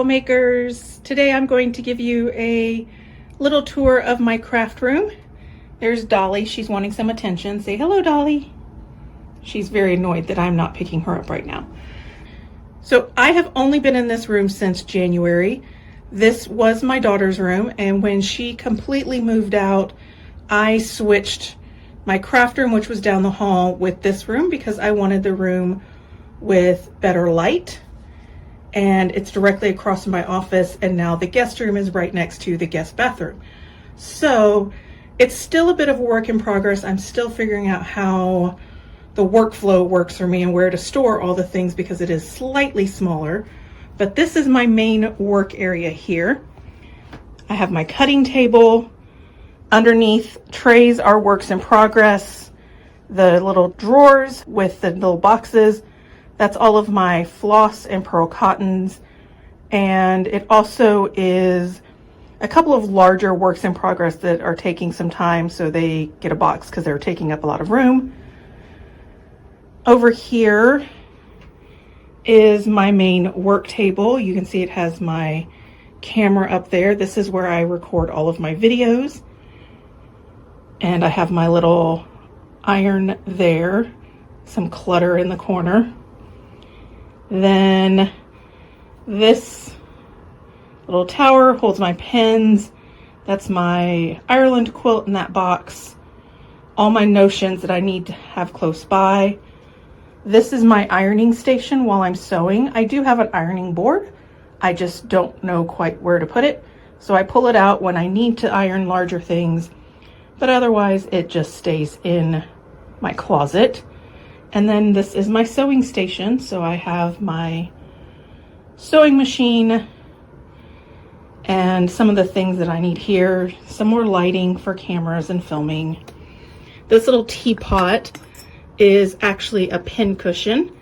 troublemakers. Today I'm going to give you a little tour of my craft room. There's Dolly. She's wanting some attention. Say hello, Dolly. She's very annoyed that I'm not picking her up right now. So I have only been in this room since January. This was my daughter's room, and when she completely moved out, I switched my craft room, which was down the hall, with this room because I wanted the room with better light. And it's directly across from my office, and now the guest room is right next to the guest bathroom. So it's still a bit of a work in progress. I'm still figuring out how the workflow works for me and where to store all the things because it is slightly smaller. But this is my main work area here. I have my cutting table. Underneath trays are works in progress. The little drawers with the little boxes, that's all of my floss and pearl cottons. And it also is a couple of larger works in progress that are taking some time, so they get a box because they're taking up a lot of room. Over here is my main work table. You can see it has my camera up there. This is where I record all of my videos. And I have my little iron there, some clutter in the corner. Then this little tower holds my pens. That's my Ireland quilt in that box. All my notions that I need to have close by. This is my ironing station while I'm sewing. I do have an ironing board. I just don't know quite where to put it. So I pull it out when I need to iron larger things, but otherwise it just stays in my closet. And then this is my sewing station. So I have my sewing machine and some of the things that I need here. Some more lighting for cameras and filming. This little teapot is actually a pin cushion,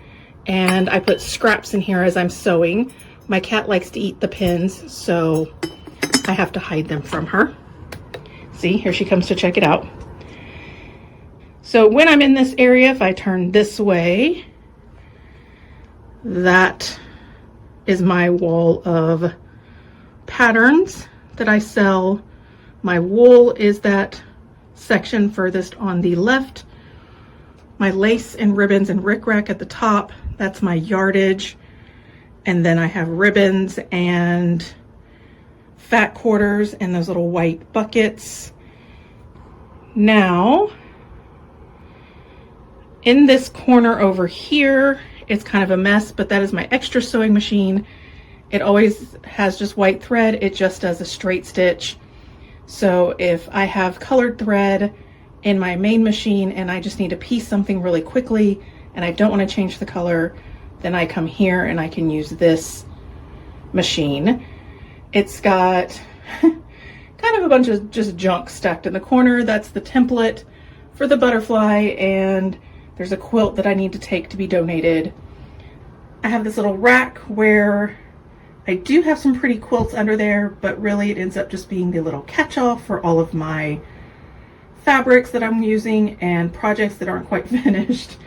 and I put scraps in here as I'm sewing. My cat likes to eat the pins, so I have to hide them from her. See, here she comes to check it out. So when I'm in this area, if I turn this way, that is my wall of patterns that I sell. My wool is that section furthest on the left. My lace and ribbons and rickrack at the top, that's my yardage. And then I have ribbons and fat quarters and those little white buckets. Now, in this corner over here, it's kind of a mess, but that is my extra sewing machine. It always has just white thread. It just does a straight stitch. So if I have colored thread in my main machine and I just need to piece something really quickly and I don't want to change the color, then I come here and I can use this machine. It's got kind of a bunch of just junk stacked in the corner. That's the template for the butterfly, and there's a quilt that I need to take to be donated. I have this little rack where I do have some pretty quilts under there, but really it ends up just being the little catch-all for all of my fabrics that I'm using and projects that aren't quite finished.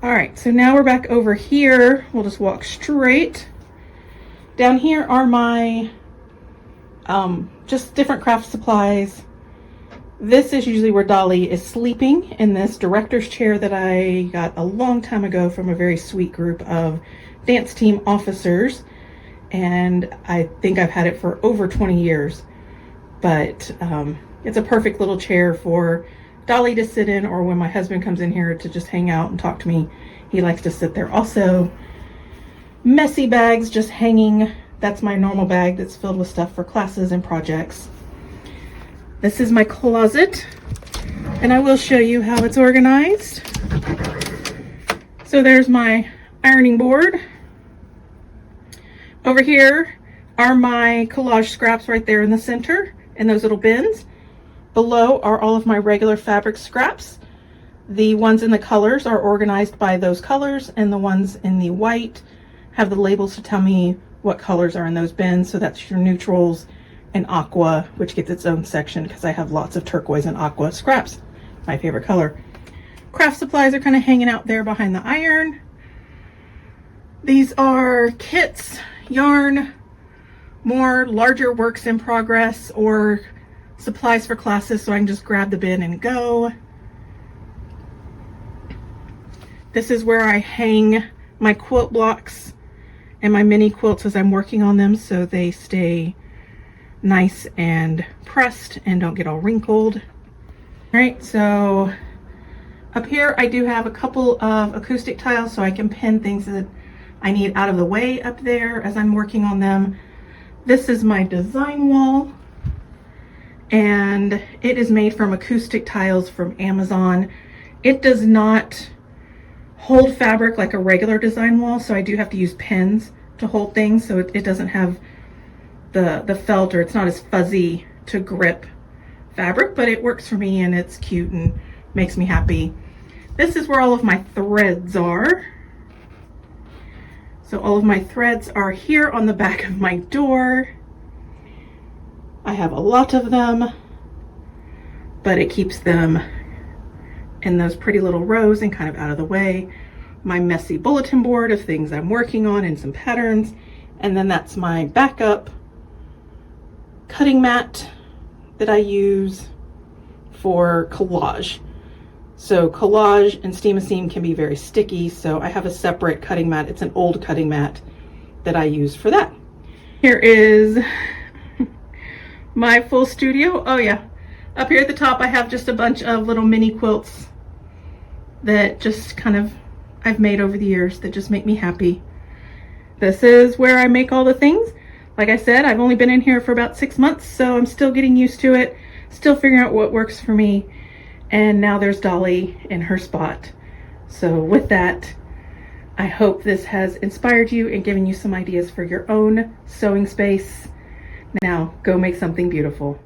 All right, so now we're back over here. We'll just walk straight. Down here are my just different craft supplies. This is usually where Dolly is sleeping, in this director's chair that I got a long time ago from a very sweet group of dance team officers. And I think I've had it for over 20 years, but it's a perfect little chair for Dolly to sit in, or when my husband comes in here to just hang out and talk to me, he likes to sit there. Also, messy bags just hanging. That's my normal bag that's filled with stuff for classes and projects. This is my closet, and I will show you how it's organized. So there's my ironing board. Over here are my collage scraps right there in the center in those little bins. Below are all of my regular fabric scraps. The ones in the colors are organized by those colors, and the ones in the white have the labels to tell me what colors are in those bins. So that's your neutrals and aqua, which gets its own section because I have lots of turquoise and aqua scraps, my favorite color. Craft supplies are kind of hanging out there behind the iron. These are kits, yarn, more larger works in progress or supplies for classes, so I can just grab the bin and go. This is where I hang my quilt blocks and my mini quilts as I'm working on them, so they stay nice and pressed and don't get all wrinkled. All right, so up here I do have a couple of acoustic tiles so I can pin things that I need out of the way up there as I'm working on them. This is my design wall, and it is made from acoustic tiles from Amazon. It does not hold fabric like a regular design wall, so I do have to use pins to hold things, so it doesn't have the felt, or it's not as fuzzy to grip fabric, but it works for me and it's cute and makes me happy. This is where all of my threads are. So all of my threads are here on the back of my door. I have a lot of them, but it keeps them in those pretty little rows and kind of out of the way. My messy bulletin board of things I'm working on and some patterns. And then that's my backup cutting mat that I use for collage. So collage and steam a seam can be very sticky, so I have a separate cutting mat. It's an old cutting mat that I use for that. Here is my full studio. Oh yeah, up here at the top I have just a bunch of little mini quilts that just kind of I've made over the years that just make me happy. This is where I make all the things. Like I said, I've only been in here for about 6 months, so I'm still getting used to it, still figuring out what works for me. And now there's Dolly in her spot. So with that, I hope this has inspired you and given you some ideas for your own sewing space. Now go make something beautiful.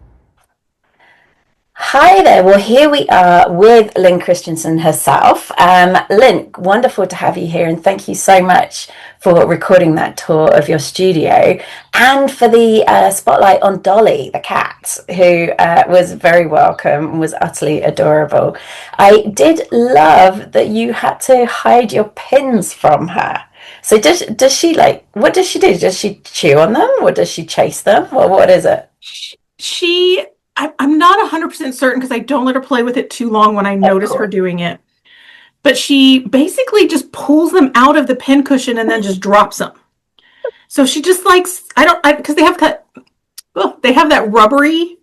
Hi there. Well, here we are with Lynn Christiansen herself. Lynn, wonderful to have you here, and thank you so much for recording that tour of your studio and for the spotlight on Dolly, the cat, who was very welcome and was utterly adorable. I did love that you had to hide your pins from her. So does she what does she do? Does she chew on them, or does she chase them? Or what is it? I'm not 100% certain because I don't let her play with it too long when I notice her doing it. But she basically just pulls them out of the pin cushion and then just drops them. So she just likes, because they have that rubbery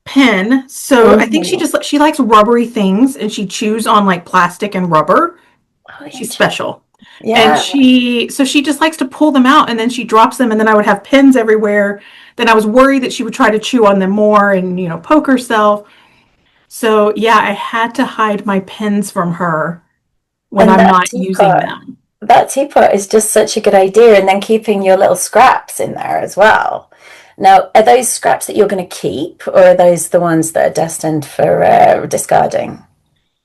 pin. So I think she likes rubbery things, and she chews on like plastic and rubber. Oh, she's special. Yeah. And she just likes to pull them out, and then she drops them, and then I would have pins everywhere. Then I was worried that she would try to chew on them more and, poke herself. So yeah, I had to hide my pins from her when I'm not using them. That teapot is just such a good idea. And then keeping your little scraps in there as well. Now, are those scraps that you're going to keep, or are those the ones that are destined for discarding?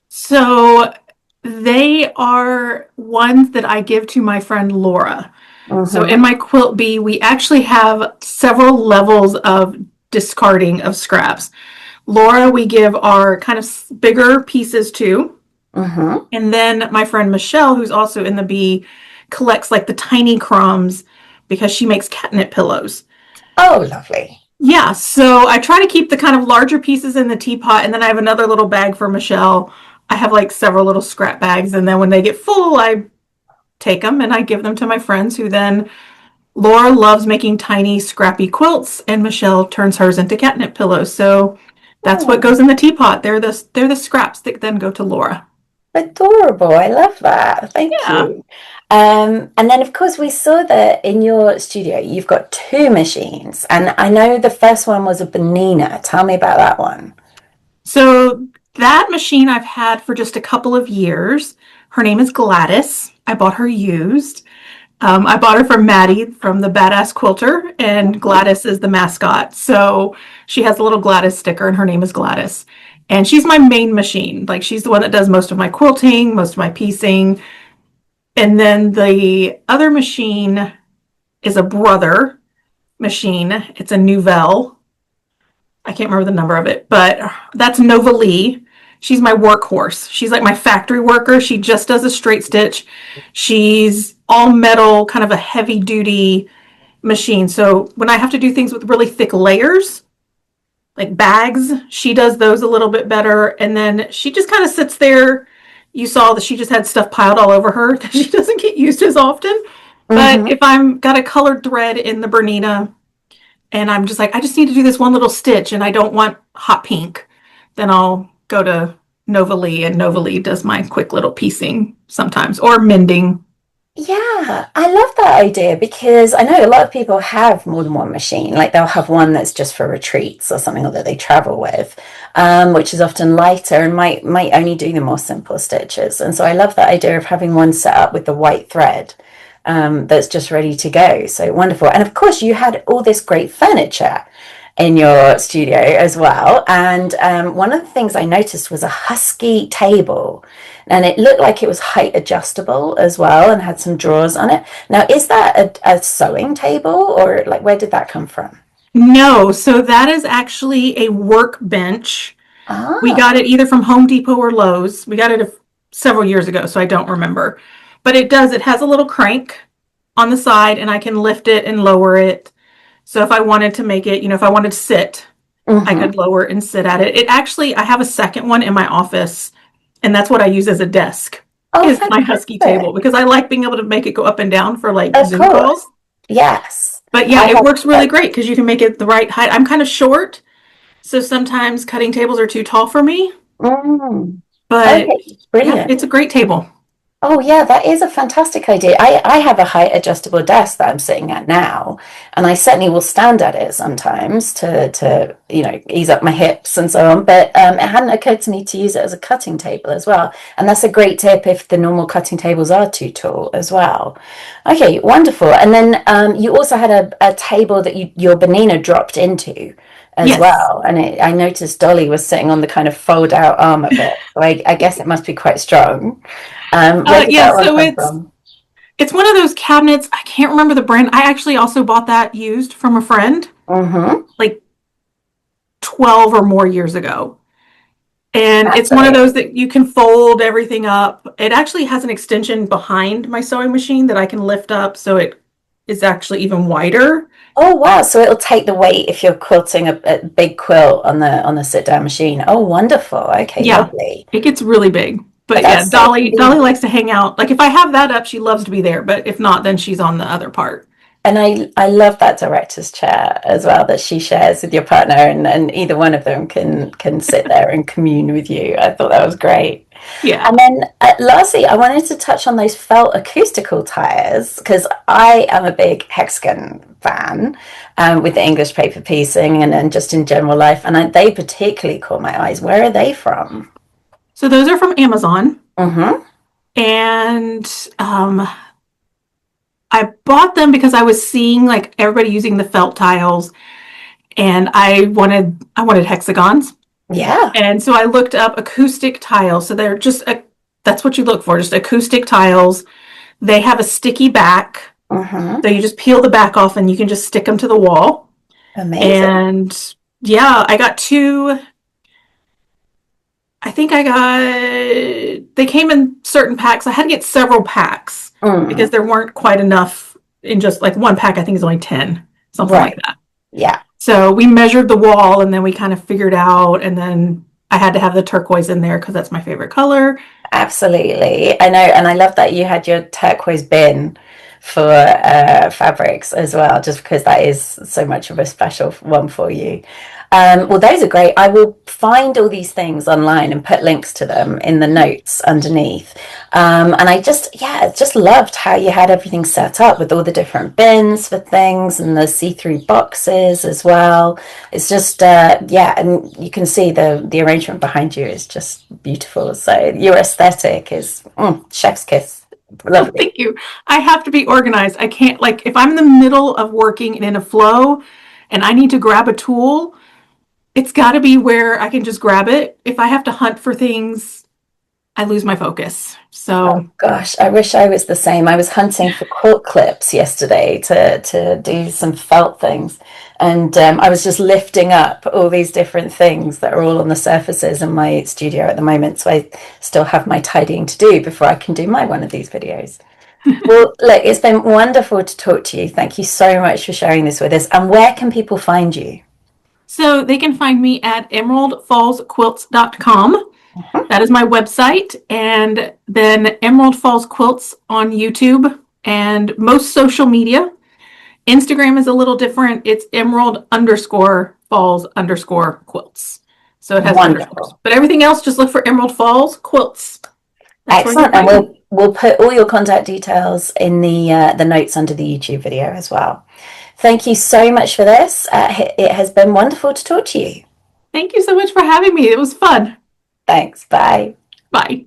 So they are ones that I give to my friend Laura. Mm-hmm. So in my Quilt Bee, we actually have several levels of discarding of scraps. Laura, we give our kind of bigger pieces to. Mm-hmm. And then my friend Michelle, who's also in the Bee, collects like the tiny crumbs because she makes catnip pillows. Oh, lovely. Yeah, so I try to keep the kind of larger pieces in the teapot, and then I have another little bag for Michelle. I have like several little scrap bags, and then when they get full, I take them and I give them to my friends, who then, Laura loves making tiny scrappy quilts, and Michelle turns hers into catnip pillows. So that's what goes in the teapot. They're the scraps that then go to Laura. Adorable. I love that. Thank you. And then, of course, we saw that in your studio, you've got 2 machines. And I know the first one was a Bonina. Tell me about that one. So that machine I've had for just a couple of years. Her name is Gladys. I bought her used. I bought her from Maddie from the Badass Quilter, and Gladys is the mascot. So she has a little Gladys sticker, and her name is Gladys. And she's my main machine. Like, she's the one that does most of my quilting, most of my piecing. And then the other machine is a brother machine. It's a Nouvelle. I can't remember the number of it, but that's Nova Lee. She's my workhorse. She's like my factory worker. She just does a straight stitch. She's all metal, kind of a heavy duty machine. So when I have to do things with really thick layers, like bags, she does those a little bit better. And then she just kind of sits there. You saw that she just had stuff piled all over her that she doesn't get used as often. But Mm-hmm. if I'm got a colored thread in the Bernina and I'm just like, I just need to do this one little stitch and I don't want hot pink, then I'll go to Nova Lee, and Nova Lee does my quick little piecing sometimes, or mending. Yeah, I love that idea because I know a lot of people have more than one machine. Like they'll have one that's just for retreats or something that they travel with, which is often lighter and might only do the more simple stitches. And so I love that idea of having one set up with the white thread that's just ready to go. So wonderful. And of course, you had all this great furniture in your studio as well. And one of the things I noticed was a husky table, and it looked like it was height adjustable as well and had some drawers on it. Now, is that a sewing table, or like where did that come from? No, so that is actually a workbench. We Ah, got it either from Home Depot or Lowe's. We got it several years ago, so I don't remember. But it has a little crank on the side, and I can lift it and lower it. So if I wanted to make it, if I wanted to sit, I mm-hmm. could lower it and sit at it. I have a second one in my office, and that's what I use as a desk, Oh, is my Husky table, fantastic. because I like being able to make it go up and down for like Of Zoom calls. course. Yes. But yeah, I it have. works really great because you can make it the right height. I'm kind of short, so sometimes cutting tables are too tall for me, Mm, but okay, yeah, brilliant. it's a great table. Oh yeah, that is a fantastic idea. I have a height adjustable desk that I'm sitting at now, and I certainly will stand at it sometimes to ease up my hips and so on. But it hadn't occurred to me to use it as a cutting table as well, and that's a great tip if the normal cutting tables are too tall as well. Okay, wonderful. And then you also had a table that your Benina dropped into as Yes. well, and I noticed Dolly was sitting on the kind of fold out arm of it. So I guess it must be quite strong. Where did Yeah, that one so come from? it's one of those cabinets. I can't remember the brand. I actually also bought that used from a friend Mm-hmm. like 12 or more years ago. And it's one of those Fascinating. that you can fold everything up. It actually has an extension behind my sewing machine that I can lift up so it is actually even wider. Oh wow! So it'll take the weight if you're quilting a big quilt on the sit down machine. Oh, wonderful. Okay, Yeah, lovely. it gets really big. But yeah, That's so Dolly convenient. likes to hang out. Like if I have that up, she loves to be there. But if not, then she's on the other part. And I love that director's chair as well that she shares with your partner, and either one of them can sit there and commune with you. I thought that was great. Yeah. And then lastly, I wanted to touch on those felt acoustical tires because I am a big hexagon fan with the English paper piecing and just in general life. And they particularly caught my eyes. Where are they from? So those are from Amazon. Mm-hmm. And I bought them because I was seeing like everybody using the felt tiles, and I wanted hexagons. Yeah. And so I looked up acoustic tiles. So that's what you look for, just acoustic tiles. They have a sticky back. Mm-hmm. So you just peel the back off and you can just stick them to the wall. Amazing. And yeah, I got two. I think they came in certain packs. I had to get several packs because Mm. there weren't quite enough in just like one pack. I think is only 10, something like Right. that. Yeah. So we measured the wall and then we kind of figured out, and then I had to have the turquoise in there because that's my favorite color. Absolutely. I know, and I love that you had your turquoise bin for fabrics as well, just because that is so much of a special one for you. Well, those are great. I will find all these things online and put links to them in the notes underneath. And just loved how you had everything set up with all the different bins for things and the see-through boxes as well. It's just yeah, and you can see the arrangement behind you is just beautiful. So your aesthetic is chef's kiss. Oh, Lovely. thank you. I have to be organized. I can't, like, if I'm in the middle of working and in a flow and I need to grab a tool, it's got to be where I can just grab it. If I have to hunt for things, I lose my focus. Oh So, gosh, I wish I was the same. I was hunting for quilt clips yesterday to do some felt things, and I was just lifting up all these different things that are all on the surfaces in my studio at the moment. So I still have my tidying to do before I can do my one of these videos. Well, look, it's been wonderful to talk to you. Thank you so much for sharing this with us. And where can people find you? So they can find me at emeraldfallsquilts.com. That is my website. And then Emerald Falls Quilts on YouTube and most social media. Instagram is a little different. It's emerald_falls_quilts. So it has underscores. Wonderful. But everything else, just look for Emerald Falls Quilts. That's Excellent. And we'll put all your contact details in the notes under the YouTube video as well. Thank you so much for this. It has been wonderful to talk to you. Thank you so much for having me. It was fun. Thanks. Bye. Bye.